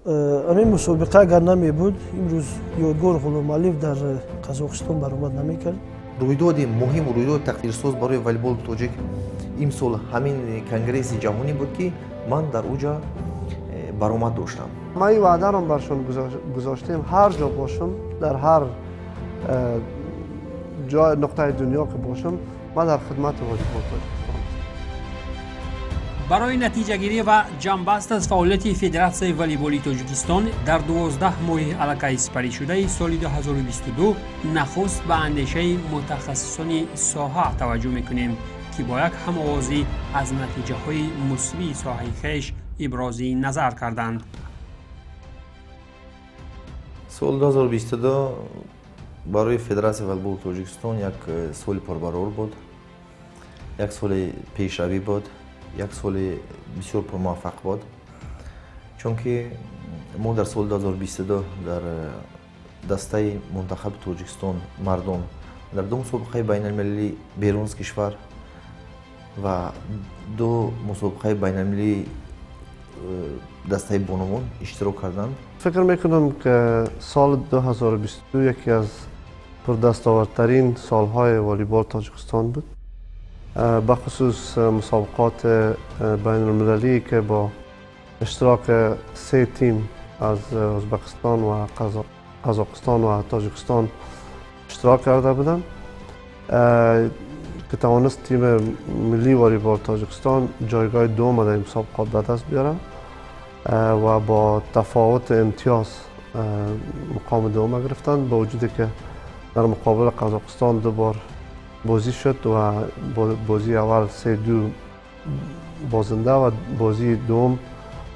این مسابقه اگر نمی بود امروز یادگار غلام علیف در قزاقستان برآمد نمیکرد. رویداد مهم و رویداد تقدیرساز برای والیبال تاجیک امسال همین کنگره جهانی بود که من در اوجا برآمد داشتم. ما این وعده را برشان گذاشتیم هر جا باشم، در هر جای نقطه دنیا که باشم، ما در خدمت والیبال تاجیکستان. برای نتیجه گیری و جنبست از فعالیت فدراسیون والیبال تاجیکستان در 12 ماه الکی سپری شده سال 2022 نخست به اندیشه متخصصان ساحه توجه میکنیم که با یک هم‌آوازی از نتیجه های مثبت ساحه خویش ابراز نظر کردند. سال 2022 برای فدراسیون والیبال تاجیکستان یک سال پربرار بود، یک سال پیشروی بود، یک سال بسیار پرموفق بود، چون که ما در سال 2022 در دسته منتخب تاجیکستان مردم در دو مسابقه بین المللی بیرون از کشور و دو مسابقه بین المللی دسته بانوان اشتراک کردند. فکر میکنم که سال 2022 یکی از پردستاوردترین سالهای والیبال تاجیکستان بود، به خصوص مسابقات بین المللی که با اشتراک 3 تیم از ازبکستان و قزاقستان و تاجیکستان اشتراک کرده بودند که توانست تیم ملی والیبال تاجیکستان جایگاه دوم در این مسابقات به دست بیاره و با تفاوت امتیاز مقام دوم گرفتند، با وجودی که در مقابل قزاقستان 2 بار بازی شد و بازی اول 3-2 بازنده و بازی دوم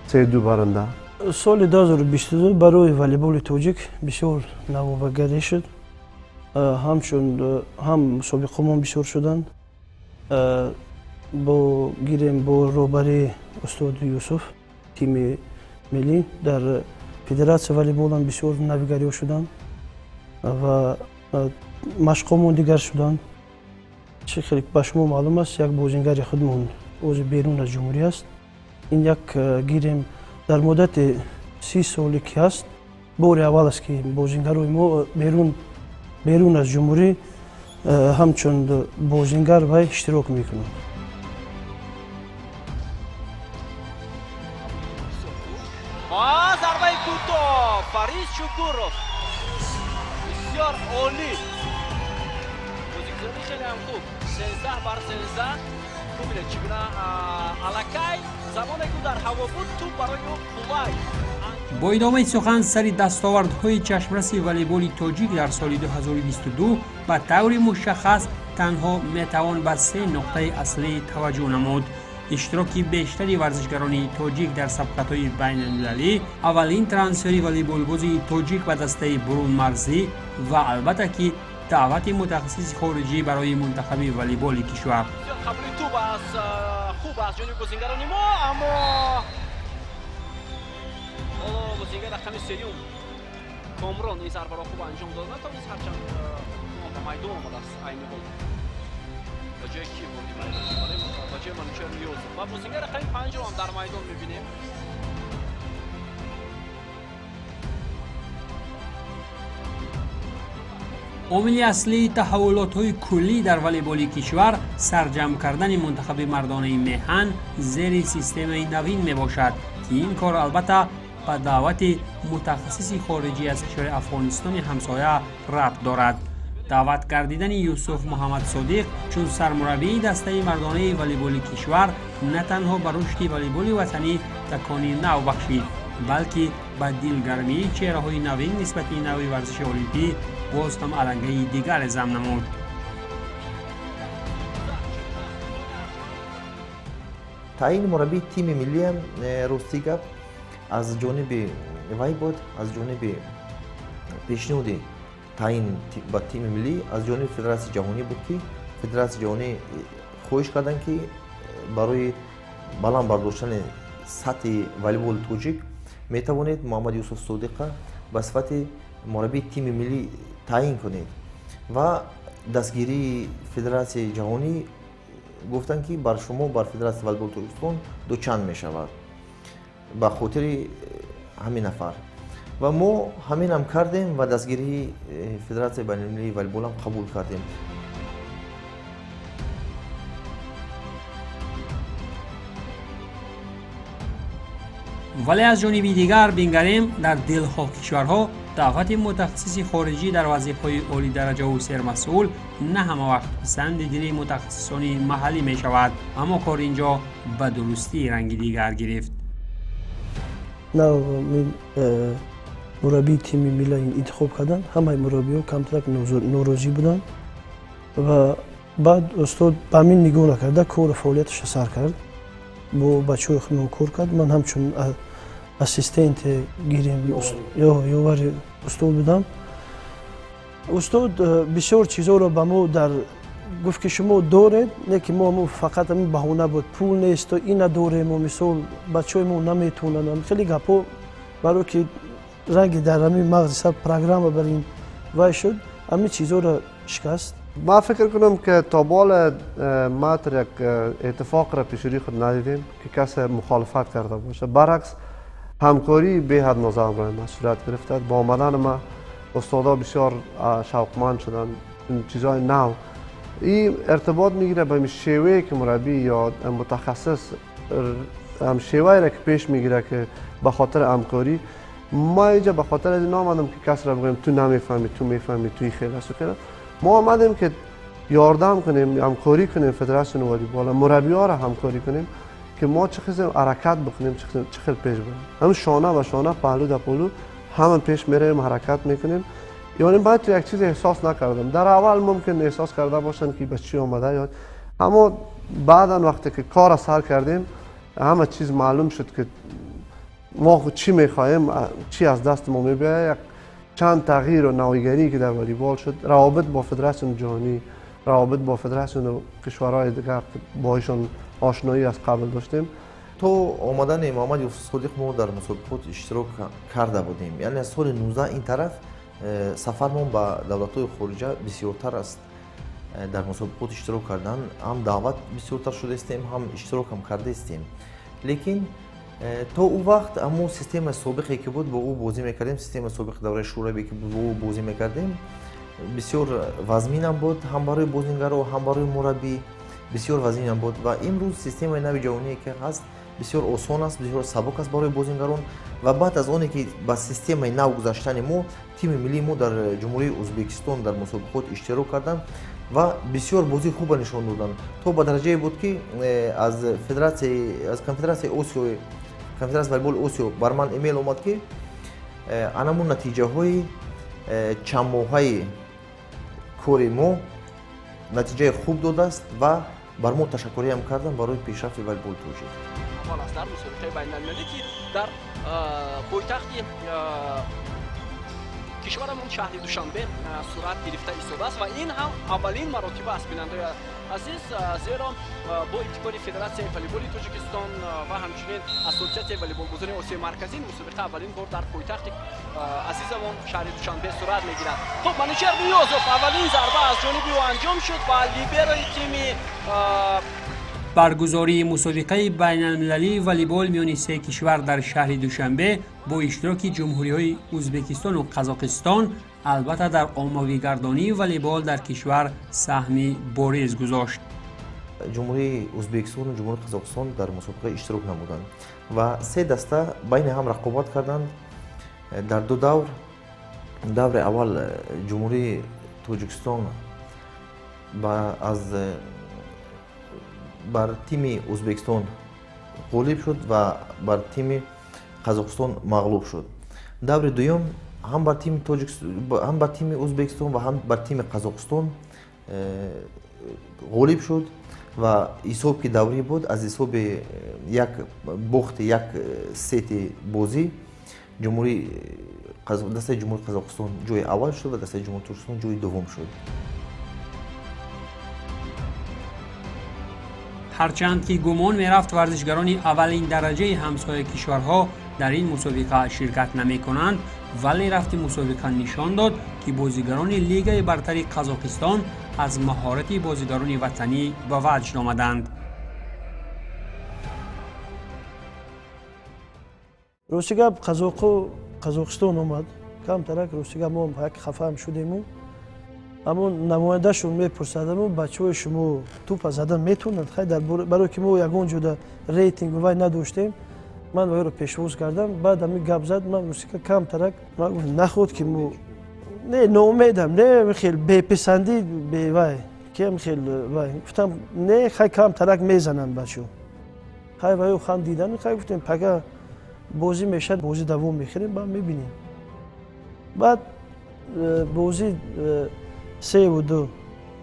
3-2 برنده. سال 2022 برای والیبال تاجیک بسیار نوآوری شد. همچون هم مسابقه ما بسیار شدند. با روبری استاد یوسف تیم ملی در فدراسیون والیبال هم بسیار نوآوری شدند و مشقمون دیگر شدند. چه خیلی به شما معلوم است یک بازیگر خودمون عضو بیرون از جمهوری است. این یک گیریم در مدت 30 سالی که است بار اول است که بازیگرای ما بیرون از جمهوری همچون بازیگر و اشتراک میکنند. ضربه کوتاه فرید شکورов بسیار عالی، بازیکنی خیلی هم خوب، 13 بر 13 خوبه. چگونه الکای زمانی که در هوا بود تو برای خوبای. با ادامه سخن سری دستاوردهای چشمرس والیبال تاجیک در سال 2022 به طور مشخص تنها میتوان به 3 نقطه اصلی توجه نمود: اشتراک بیشتری ورزشگران تاجیک در سبقت‌های بین المللی، اولین ترانسفر والیبال بازی تاجیک به دسته برون مرزی و البته که دعوت متخصص خارجی برای منتخب والیبال کشور. قبل توپ خوب از جانب بازیگران ما، اما بازیگر رقم سوم کامران این ضربه را خوب انجام داد، نتونست هرچند به میدان آمد است عین حال با جای کی بردی میدان با جای منوچهر یوسف و بازیگر رقم 5 را هم در میدان میبینیم. عامل اصلی تحولات‌های کلی در والیبال کشور سرجم کردن منتخب مردانه میهن زیر سیستم نوین میباشد که این کار البته به دعوت متخصص خارجی از کشور افغانستان همسایه ربط دارد. دعوت گردیدن یوسف محمد صادق چون سرمربی دسته مردانه والیبال کشور نه تنها به رشد والیبال وطنی تکانی نو بخشید، بلکه به دلگرمی چهره‌های نوین نسبت نوع ورزش المپیک باز هم علنگه دیگر ضم نمود. تعیین مربی تیم ملی هم راستی گپ از جانب وی بود، از جانب پیشنهاد تعیین با تیم ملی از جانب فدراسیون جهانی بود که فدراسیون جهانی خواهش کردند که برای بلند برداشتن سطح والیبال تاجیک میتوانید محمد یوسف صادق به صفت مربی تیم ملی تعیین کنید و دستگیری فدراسیون جهانی گفتن که بر شما بر فدراسیون والیبال تاجیکستان دوچند می شود. به خاطر همین نفر و ما همین هم کردیم و دستگیری فدراسیون بین‌المللی والیبال هم قبول کردیم. ولی از جانبی دیگر بینگریم در دلها کشورها دعوت متخصصی خارجی در وظیفه‌های عالی درجه و سرمسئول نه همه وقت پسند دل متخصصان محلی می شود، اما کار اینجا به درستی رنگ دیگر گرفت. نه من مربی تیم ملی انتخاب کردن، همه مربی‌ها کمتر نوروزی بودن و بعد استاد به من نگاه نکرده کار فعالیتش سر کرد، با بچه‌های خودمون کار کرد. من همچون اسیستنت گیریم یاور استاد بودم. استاد بسیار چیزا رو به ما در گفت که شما دارید، نه که ما فقط همین بهونه بود پول نیست و این نداریم و مثال بچه‌های ما نمیتونن، خیلی گپا برای که رنگ در همین مغز سر پروگرام برین وای شد، همین چیزا رو شکست. ما فکر کنم که تا بال ما تر یک اتفاق را پیش روی خود ندیدیم که کسی مخالفت کرده باشه. برعکس همکاری به حد نظام را صورت گرفته. با آمدن ما استادا بسیار شوقمند شدن، چیزای نو این ارتباط میگیره به شیوهی که مربی یا متخصص هم شیوهی را که پیش میگیره که به خاطر همکاری. ما اینجا به خاطر از این آمدم که کس را بگیم تو نمیفهمی تو میفهمی توی خیلی است و خیلی. ما آمدیم که یاردم کنیم، همکاری کنیم فدراسیون والیبال، مربی‌ها را همکاری کنیم که ما چه خیلی حرکت بکنیم، چه خیلی پیش بریم. هم شانه به شانه، پهلو در پهلو هم پیش میریم، حرکت میکنیم. یعنی باید تو یک چیز احساس نکردم. در اول ممکن احساس کرده باشن که به چی آمده یا اما بعدا وقتی که کار سر کردیم همه چیز معلوم شد که ما چی میخوایم، چی از دست ما میبره. یک چند تغییر و نویگری که در والیبال شد، روابط با فدراسیون جهانی، روابط با فدراسیون کشورهای دیگر که باهاشون آشنایی از قبل داشتیم. تو آمدن محمد یوسف صادق ما در مسابقات اشتراک کرده بودیم، یعنی از سال 19 این طرف سفرمون به دولت‌های خارجی بسیارتر است. در مسابقات اشتراک کردن هم دعوت بسیارتر شده استیم، هم اشتراک هم کرده استیم. لیکن تا او وقت همون سیستم سابقی که بود با او بازی میکردیم، سیستم سابق دوره شوروی که بود با او بازی میکردیم بسیار وزمین هم بود، هم برای بازیگرا و هم برای مربی بسیار وزین هم بود. و امروز سیستم نوی جهانی که هست بسیار آسان است، بسیار سبک است برای بازیگران. و بعد از اونی که با سیستم نو گذاشتن ما تیم ملی ما در جمهوری ازبکستان در مسابقات اشتراک کردن و بسیار بازی خوب نشان دادن. تو به درجه بود که از کنفدراسیون آسیا، کنفدراسیون والیبال آسیا بر من ایمیل اومد که انمون نتیجه های چند ماهه کار ما نتیجه خوب داده است و بر ما تشکری هم کردن برای پیشرفت والیبال توجیه. حال است در مسابقه بین‌المللی که در پایتخت کشورمون شهر دوشنبه صورت گرفته ایستاده است و این هم اولین مراتب است بیننده عزیز، زیرا با ابتکار فدراسیون والیبال تاجیکستان و همچنین اسوسیاسیون والیبال گذاری آسیای مرکزی مسابقه اولین بار در پایتخت عزیزمون شهر دوشنبه صورت میگیرد. خب منوچهر نیازوف اولین ضربه از جانب او انجام شد و لیبرای تیم برگزاری مسابقه بین‌المللی والیبال میان سه کشور در شهر دوشنبه با اشتراک جمهوری‌های ازبکستان و قزاقستان البته در عمومی‌گردانی والیبال در کشور سهمی بارز گذاشت. جمهوری ازبکستان و جمهوری قزاقستان در مسابقه اشتراک نمودند و سه دسته بین هم رقابت کردند در دو دور. دور اول جمهوری تاجیکستان بر تیم ازبکستان غالب شد و بر تیم قزاقستان مغلوب شد. دور دوم هم بر تیم ازبکستان و هم بر تیم قزاقستان غالب شد و حساب که دوری بود از حساب یک باخت یک ست بازی دسته جمهوری قزاقستان جای اول شد و دسته جمهوری تاجیکستان جای دوم شد. هرچند که گمان می‌رفت ورزشگران اولین درجه همسایه کشورها در این مسابقه شرکت نمی‌کنند، ولی رفت مسابقه نشان داد که بازیگران لیگ برتر قزاقستان از مهارت بازیگران وطنی به وجد آمدند. راستی گپ قزاقستان اومد کم ترک راستی گپ ما یک خفه هم شدیم اما نماینده شون میپرسیدم بچه‌های شما توپ زدن میتونند خیلی در برای که ما یگان جوده ریتینگ وای نداشتیم من وای رو پیشواز کردم بعد می گپ زد من راستی که کم ترک نخود که مو نه ناامیدم نه خیلی بپسندی به وای که خیلی وای گفتم نه خیلی کم ترک میزنن بچه‌ها خیلی وای خان دیدن خیلی گفتیم پگه بازی میشه بازی دوم میخریم بعد میبینیم بعد بازی 3-2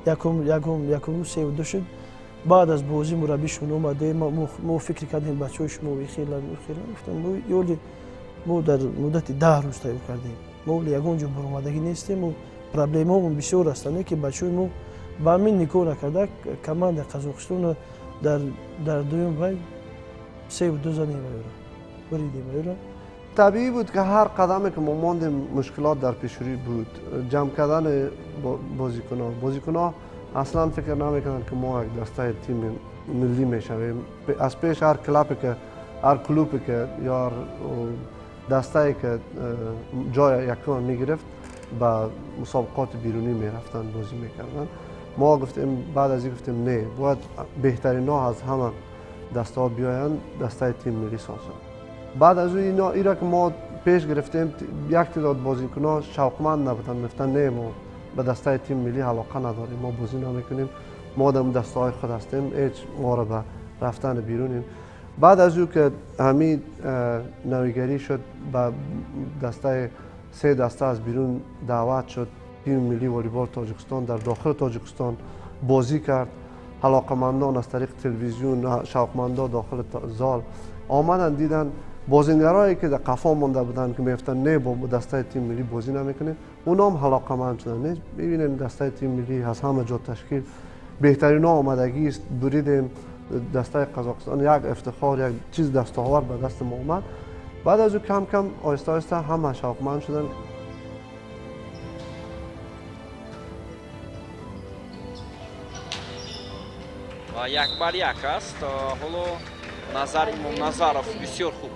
یکم 3-2 شد بعد از بازی مربیشون اومده ما فکر کردیم بچه‌های شما خیلی گفتم یولی ما در مدت 10 روز تایم کردیم ما یگان جو برآمدگی نیستیم و پرابلممون بسیار هستند که بچه‌های ما با همین نگاه نکرده کماند قزاقستان در دوم وای 3-2 زدیم بریدیم طبیعی بود که هر قدمی که ما ماندیم مشکلات در پیشروی بود جمع کردن بازیکن‌ها اصلا فکر نمی‌کردن که ما یک دسته تیم ملی میشویم از پیش هر کلوبی که یا دسته‌ای که جای یکم میگرفت با مسابقات بیرونی میرفتن بازی میکردن ما گفتیم بعد از این گفتیم نه باید بهترین ها از همه دسته ها بیاین دسته تیم ملی سازن بعد از این را که ما پیش گرفتیم یک تعداد بازیکن‌ها شوقمند نبودن میگفتن نه ما به دسته تیم ملی علاقه نداریم ما بازی نمیکنیم ما در دسته های خود هستیم هیچ ما را به رفتن بیرونیم بعد از او که همین نویگری شد به دسته 3 دسته از بیرون دعوت شد تیم ملی والیبال تاجیکستان در داخل تاجیکستان بازی کرد علاقمندان از طریق تلویزیون شوقمندان داخل زال آمدن دیدن بازیگرایی که در قفا مونده بودن که میگفتن نه با دسته تیم ملی بازی نمیکنیم اونا هم علاقمند شدن ببینید دسته تیم ملی از همه جا تشکیل بهترین آمدگی است بریدیم دسته قزاقستان یک افتخار یک چیز دستاورد به دست ما اومد بعد از او کم کم آهسته آهسته همه شوقمند شدن و یک بر یک است حالا نظر امام نظرов بسیار خوب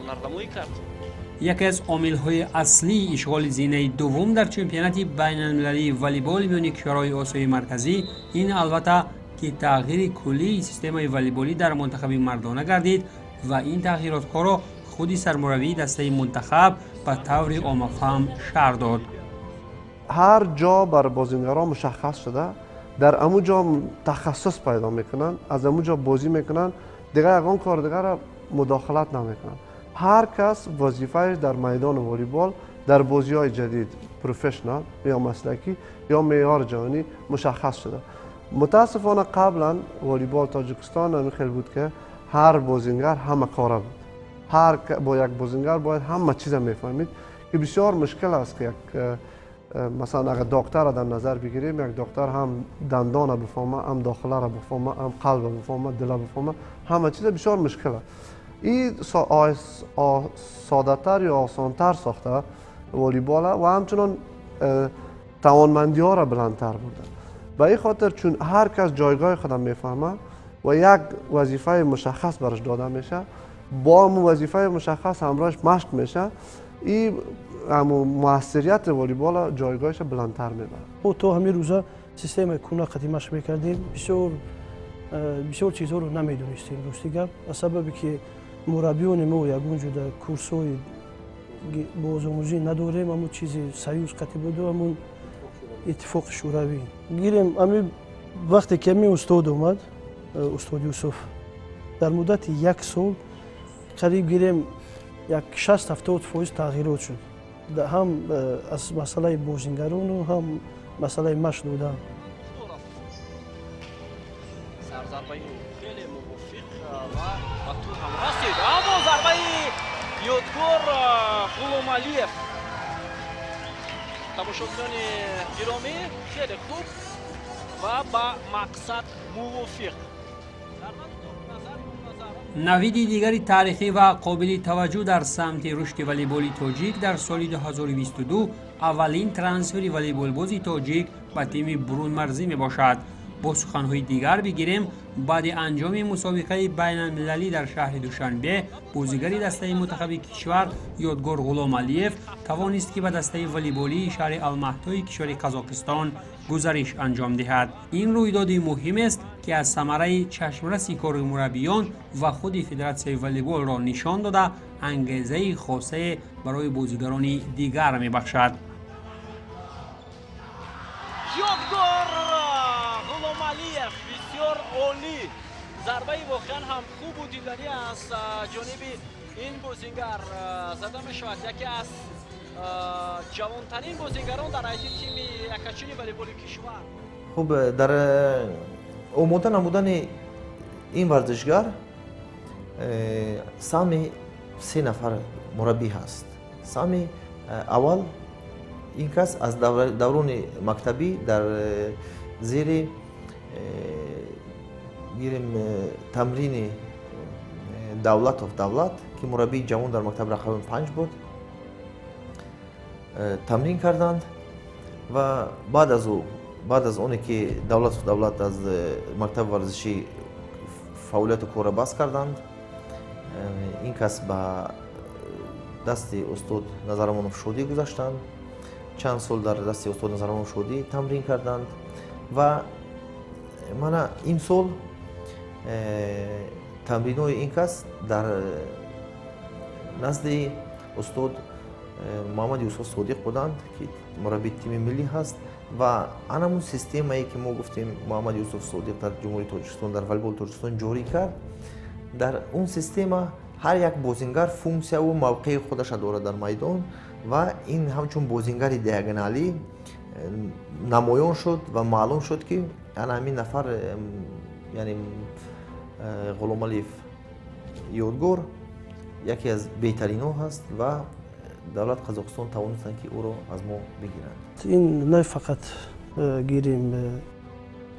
نردمویی کرد یکی از عامل‌های اصلی اشغال زینه دوم در چمپیونات بین‌المللی والیبال میان کشورهای آسیای مرکزی این البته که تغییر کلی سیستم والیبالی در منتخب مردانه گردید و این تغییرات را خودی سرمربی دسته منتخب به طور عام‌فهم شرح داد. هر جا بر بازیگران مشخص شده در امو جا تخصص پیدا میکنن از امو جا بازی میکنن دیگه یگان کار دیگه را مداخلت نمیکنن هر کس وظیفه‌اش در میدان والیبال در بازی‌های جدید پروفشنال یا مسلکی یا معیار جهانی مشخص شده متاسفانه قبلا والیبال تاجیکستان نمیخیل بود که هر بازیگر همه کاره بود با یک بازیگر باید همه چیز میفهمید که بسیار مشکل است که مثلا اگر دکتر را در نظر بگیریم یک دکتر هم دندان را بفهمه هم داخله را بفهمه هم قلب را بفهمه دل را بفهمه همه چیز بسیار مشکل است این ساده‌تر یا آسان‌تر ساخته والیبال و همچنان توانمندی ها را بلندتر بوده به این خاطر چون هر کس جایگاه خودم میفهمه و یک وظیفه مشخص برش داده میشه با وظیفه مشخص همراهش مشق میشه این موثریت والیبال جایگاهش بلندتر میبره او تو همین روزا سیستم کونا قدیمش میکردیم بسیار چیزها رو نمیدونستیم راستی گپ از سببی که مربیان ما یگان جدا کورس‌های بازآموزی نداریم اما چیزی سیوز قطعی بود اما اتفاق شوروی گیریم همین وقتی که می استاد اومد استاد یوسف در مدت یک سال قریب گیریم یک 60-70% تغییرات شد هم از مسئله بازیگران و هم مسئله مشق دادن سرضربه خیلی موفق و تو هم رسید اما ضربه یادگار غلامعلیف تماشاگران گرامی خیلی خوب و با مقصد موفق نویدی دیگری تاریخی و قابل توجه در سمت رشد والیبال تاجیک در سال 2022 اولین ترانسفر والیبال بازی تاجیک به تیم برون مرزی می باشد. با سخنهای دیگر بگیریم، بعد انجام مسابقه بین المللی در شهر دوشنبه، بازیگر دسته منتخب کشور یادگار غلام علیف توانست که به دسته والیبالی شهر المهدی کشور قزاقستان گزارش انجام دهد. این رویداد مهم است که از ثمره چشمرس کار مربیان و خود فدراسیون والیبال را نشان داده انگیزه خاصه برای بازیگران دیگر می‌بخشد. یادگار غلام علیف بسیار عالی، ضربه واقعا هم خوب و دیدنی از جانب این بازیگر زده می شود. یکی از جوانترین بازیگران در حیث تیم یکاچین والیبال کشور. خب در آماده نمودن این ورزشگر سامی 3 نفر مربی هست. سامی اول این کس از دوران مکتبی در زیر گیریم تمرین دولت که مربی جوان در مکتب رقم 5 بود تمرین کردند و بعد از اون که دولت از مکتب ورزشی فعالیت کار باز کردند، این کس به دست استاد نظرمانو شودی گذاشتند. چند سال در دست استاد نظرمانو شودی تمرین کردند و من این سال تمرین‌های این کس در نزد استاد محمد یوسف صادق بودند که مربی تیم ملی هست و همون سیستمی که ما گفتیم محمد یوسف صادق در جمهوری تاجیکستان در والیبال تاجیکستان جاری کرد، در اون سیستم هر یک بازیگر فونکسیا و موقع خودش دارد در میدان و این همچون بازیگر دیاگونالی نمایان شد و معلوم شد که همین نفر یعنی غلام علیف یادگار یکی از بهترین ها هست و دولت قزاقستان توانستند که او را از ما بگیرند. این نه فقط گیریم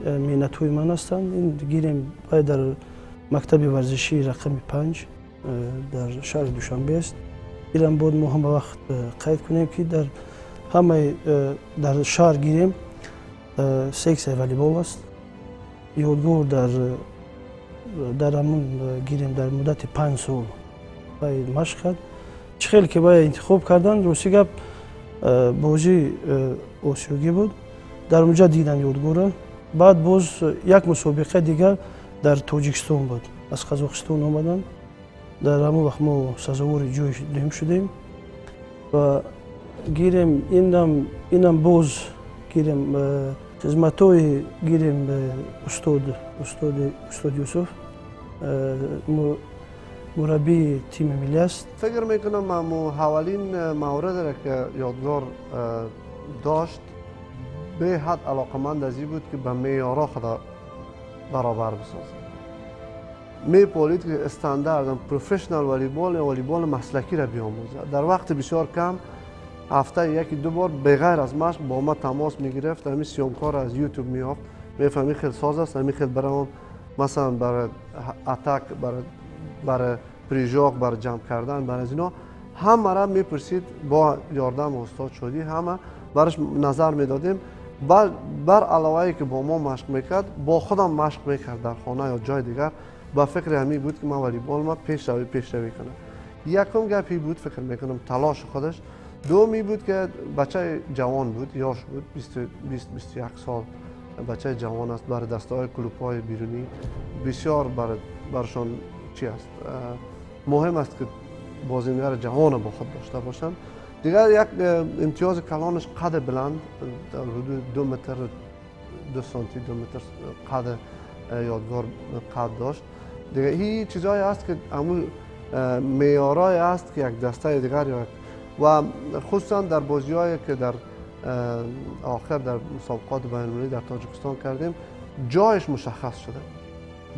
مینتوی من هستند، این گیریم باید در مکتب ورزشی رقم 5 در شهر دوشنبه است. گیریم بود ما هم وقت قید کنیم که در همه در شهر گیریم سکس والیبال است. یادگار در همون گیریم در مدت 5 سال باید مشق کرد. چخیل که باید انتخاب کردن روسی گپ بازی آسیوگی بود، در اونجا دیدن یادگار. بعد باز یک مسابقه دیگر در تاجیکستان بود، از قزاقستان آمدن. در همون وقت ما سزاوار جای دوم شدیم و گیریم اینم باز گیریم خدمت‌های گیریم استاد یوسف مربی تیم ملی است. فکر میکنم اولین مورد را که یادگار داشت به حد علاقمند از این بود که به معیارها خود برابر بسازد. میپالید که استاندارد پروفشنال والیبال مسلکی را بیاموزد. در وقت بسیار کم هفته یکی دو بار بغیر از مشق با ما تماس میگرفت، همین سیامکار از یوتیوب میافت، میفهمی خیلی ساز است، همین خیلی برای مثلا برای اتاک، برای پریژاق، برای جمع کردن، برای از اینا همه را میپرسید. با یاردم استاد شدی همه برش نظر میدادیم. بر علاوه که با ما مشق میکرد، با خودم مشق میکرد در خانه یا جای دیگر. با فکر همی بود که من والیبال ما پیشروی کنم. یکم گپی بود فکر میکنم تلاش خودش. دومی بود که بچه جوان بود، یاش بود، 20-21 سال بچه جوان است. برای دسته‌های کلوب‌های بیرونی بسیار برشان چی است مهم است که بازیگر جوان با خود داشته باشند. دیگر یک امتیاز کلانش قد بلند در حدود 2 متر 2 سانتی 2 متر قد یادگار قد داشت. دیگه این چیزایی است که همون معیارای است که یک دسته دیگر و خصوصا در بازی‌هایی که در آخر در مسابقات بین‌المللی در تاجیکستان کردیم جایش مشخص شده.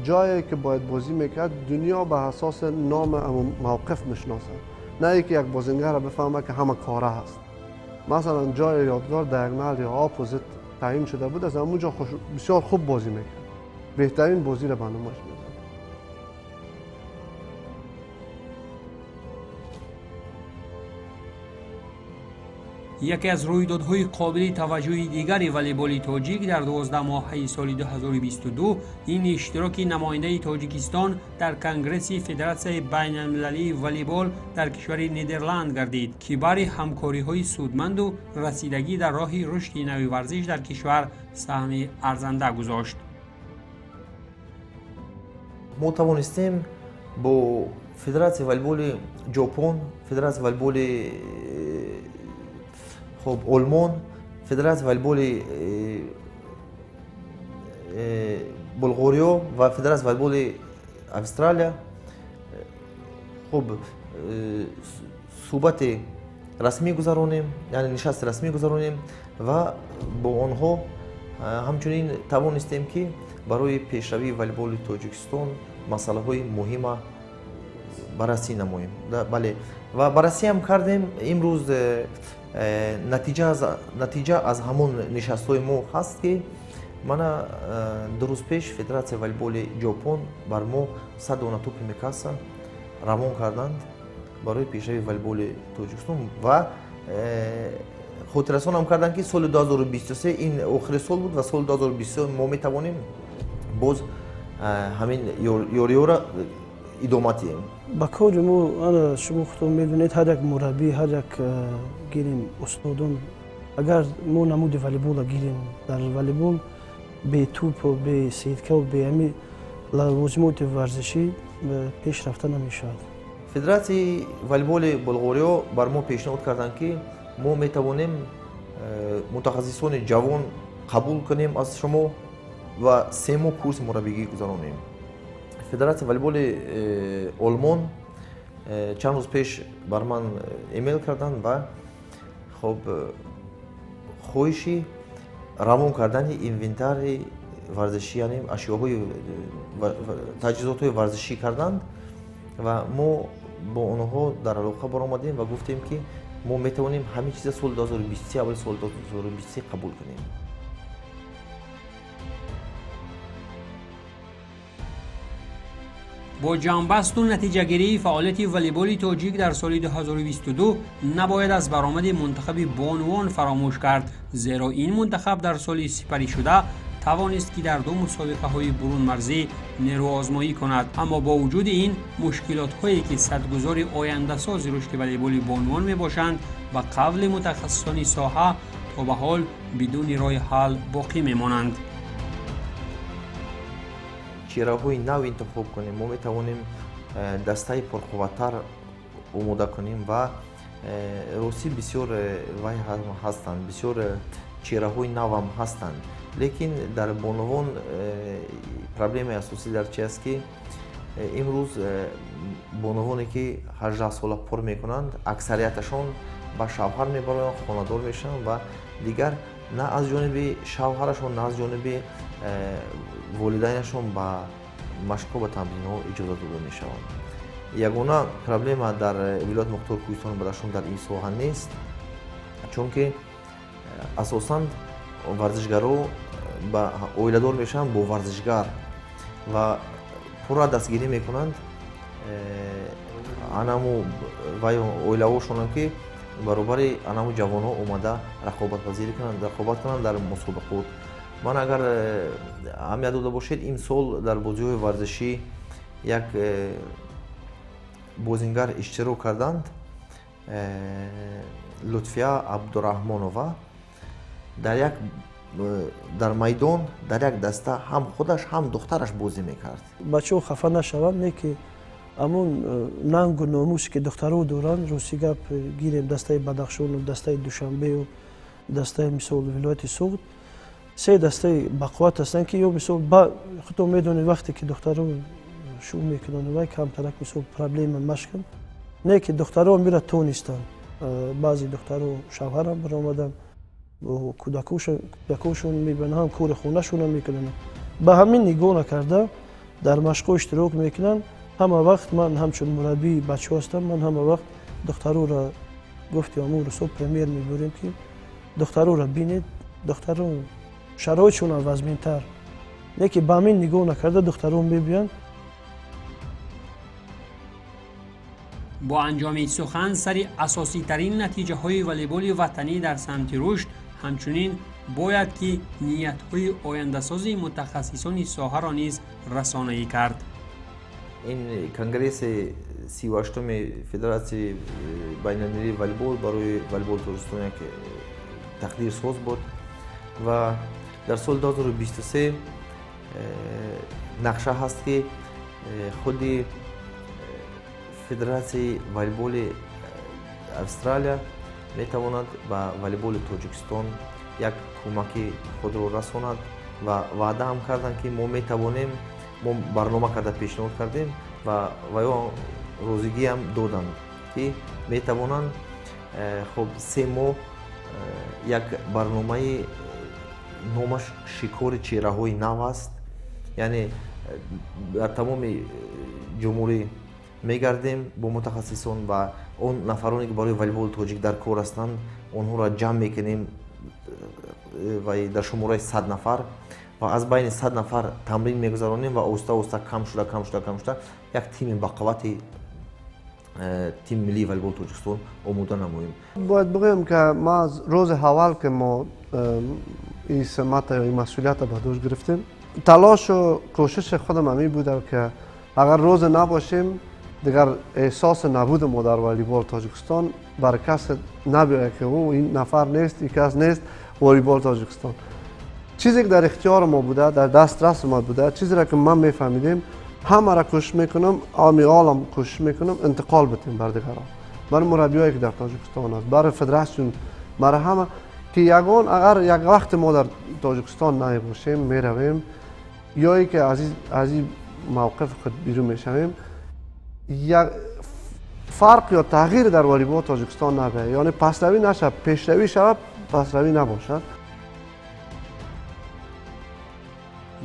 جایی که باید بازی میکرد دنیا به اساس نام موقف میشناسه، نه اینکه یک بازیگر را بفهمه که همه کاره هست. مثلا جای یادگار دیاگونال یا اپوزیت تعیین شده بود، از اونجا بسیار خوب بازی میکرد، بهترین بازی را به نمایش می‌ذاشت. یکی از رویدادهای قابل توجه دیگری والیبال تاجیک در 12 ماهه سال 2022 این اشتراک نماینده تاجیکستان در کنگره فدراسیون بین المللی والیبال در کشور نیدرلند گردید که برای همکاری‌های سودمند و رسیدگی در راه رشد نوی ورزش در کشور سهم ارزنده گذاشت. ما توانستیم با فدراسیون والیبال ژاپن، فدراسیون والیبال آلمان، فدراسیون والیبال بلغاریا و فدراسیون والیبال استرالیا صحبت رسمی گذارانیم، یعنی نشست رسمی گذارانیم و با آنها همچنین توانستیم که برای پیشروی والیبال تاجیکستان مسئله های مهم بررسی نماییم. بله و بررسی هم کردیم. امروز نتیجه از همون نشست های ما هست که من 2 روز پیش فدراسیون والیبال ژاپن بر ما 100 دانه توپ میکاسه روان کردند برای پیشروی والیبال تاجیکستان و خاطررسان هم کردند که سال 2023 این آخر سال بود و سال 2023 ما میتوانیم باز همین یاری را ادامه دهیم. با کار ما شما خودتون میدونید هر یک مربی، هر یک گیریم استادان، اگر ما نمود والیبال گیریم در والیبال به توپ و به سیتکه و به همین لوازمات ورزشی پیش رفته نمیشود. فدراسیون والیبال بلغاریا بر ما پیشنهاد کردند که ما میتوانیم متخصصان جوان قبول کنیم از شما و 3 ماه کورس مربیگی گذرانیم. فدراسیون والیبال آلمان چند روز پیش بر من ایمیل کردند و خب خواهشی روان کردن اینوینتار ورزشی، یعنی اشیاءهای تجهیزات ورزشی کردند و ما با آنها در علاقه برآمدیم و گفتیم که ما میتوانیم همه چیز سال 2023 اول سال 2023 قبول کنیم. با جنبست و نتیجه گیری فعالیت والیبال تاجیک در سال 2022 نباید از برآمد منتخب بانوان فراموش کرد، زیرا این منتخب در سال سپری شده توانست که در 2 مسابقه های برون مرزی نیرو آزمایی کند، اما با وجود این مشکلات هایی که صدگذار آینده ساز رشد والیبال بانوان می باشند و قبل متخصصان ساحه تا به حال بدون راه حل باقی می مانند. چهره‌های نو انتخاب کنیم. ما میتوانیم دسته پرقوت‌تر آماده کنیم و روسی بسیار وای هستند، بسیار چهره‌های نو هم هستند، لیکن در بانوان پرابلم اساسی در چی است که امروز بانوانی که 18 ساله پر میکنند اکثریتشان با شوهر میبرند، خانه‌دار میشن و دیگر نه از جانب شوهرشان نه از جانب والدینشان با مشق و تمرین ها اجازه داده می شوند. یگانه پرابلم در ولایت مختار کوهستان برایشان در این ساحه نیست، چون که اساساً ورزشگرها با اویله‌دار میشن با ورزشگر و پورا دستگیری میکنند. انمو و اویله‌هاشون که برابر انمو جوان‌ها اومده رقابت پذیری کنند در مسابقات. من اگر هم یاد باشید این سال در بازی‌های ورزشی یک بازیگر اشتراک کردند، لطفیه عبدالرحمانووا در میدان در یک دسته هم خودش هم دخترش بازی میکرد. بچه‌ها خفه نشوند، نه که همون ننگ و ناموسی که دخترها دارند روسی گپ گیریم دسته بدخشان و دسته دوشنبه و دسته مثال ولایت سوخت، 3 دسته بقوت هستند که یا مثال خودتون میدونید وقتی که دخترها شروع میکنن و کمترک مثال پرابلم مشکل، نه که دخترها میره تونستن، بعضی دخترها شوهر هم برآمدن و کودکاشون میبینن هم کور خونهشون هم میکنن، به همین نگاه نکرده در مشق اشتراک میکنن. همه وقت من همچون مربی بچه هستم، من همه وقت دخترها را گفتیم امور صبح پرمیر میبریم که دخترها را بینید، دخترها شرایطشون عوض تر، نه که به همین نگاه نکرده دخترها میبینن. با انجام سخن سر اساسی ترین نتیجه های والیبال وطنی در سمت رشد، همچنین باید که نیت های آینده سازی متخصصان ساحه را نیز رسانه‌ای کرد. این کنگرس 38 فدراسیون بین‌المللی والیبال برای والیبال تاجیکستان یک تقدیر ساز بود و در سال 2023 نقشه هست که خود فدراسیون والیبال استرالیا میتواند به والیبال تاجیکستان یک کمک خود را رساند و وعده هم کردند که ما میتوانیم، ما برنامه کرده پیشنهاد کردیم و روزگی هم دادند که میتوانند خب 3 ماه یک برنامه نامش شکار چهره های نو است، یعنی در تمام جمهوری میگردیم با متخصصان و اون نفرانی که برای والیبال تاجیک در کار هستند اونها را جمع میکنیم و در شماره 100 نفر و از بین 100 نفر تمرین میگذارانیم و آسته کم شده یک تیم بقوت تیم ملی والیبال تاجیکستان آماده نماییم. باید بگویم که ما از روز اول که ما این سمت یا این مسئولیت به دوش گرفتیم، تلاش و کوشش خودم همی بوده که اگر روز نباشیم دیگر احساس نبود ما در والیبال تاجیکستان بر کس نبیاید که این نفر نیست، این کس نیست والیبال تاجیکستان. چیزی که در اختیار ما بوده، در دسترس ما بوده، چیزی را که من میفهمیدیم همه را کوشش میکنم، عالم کوشش میکنم انتقال بدیم بر دیگران، برای مربیایی که در تاجیکستان است، برای فدراسیون، برای همه که یگان اگر یک وقت ما در تاجیکستان نباشیم میرویم یا ای که از این موقف خود بیرون میشویم یک فرق یا تغییر در والیبال تاجیکستان نباید، یعنی پسروی نشه، پیشروی شود، پسروی نباشد.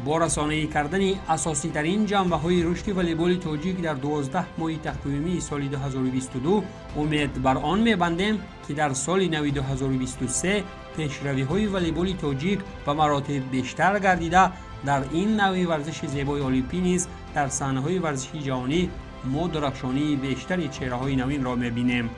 با رسانه‌ای کردن اساسی ترین جنبه های رشد والیبال تاجیک در 12 ماه تقویمی سال 2022 امید بر آن می‌بندیم که در سال نو 2023 پیشروی های والیبال تاجیک به مراتب بیشتر گردیده در این نوع ورزش زیبای المپی نیز در صحنه‌های ورزشی جهانی ما درخشانی بیشتری چهره‌های نوین را می‌بینیم.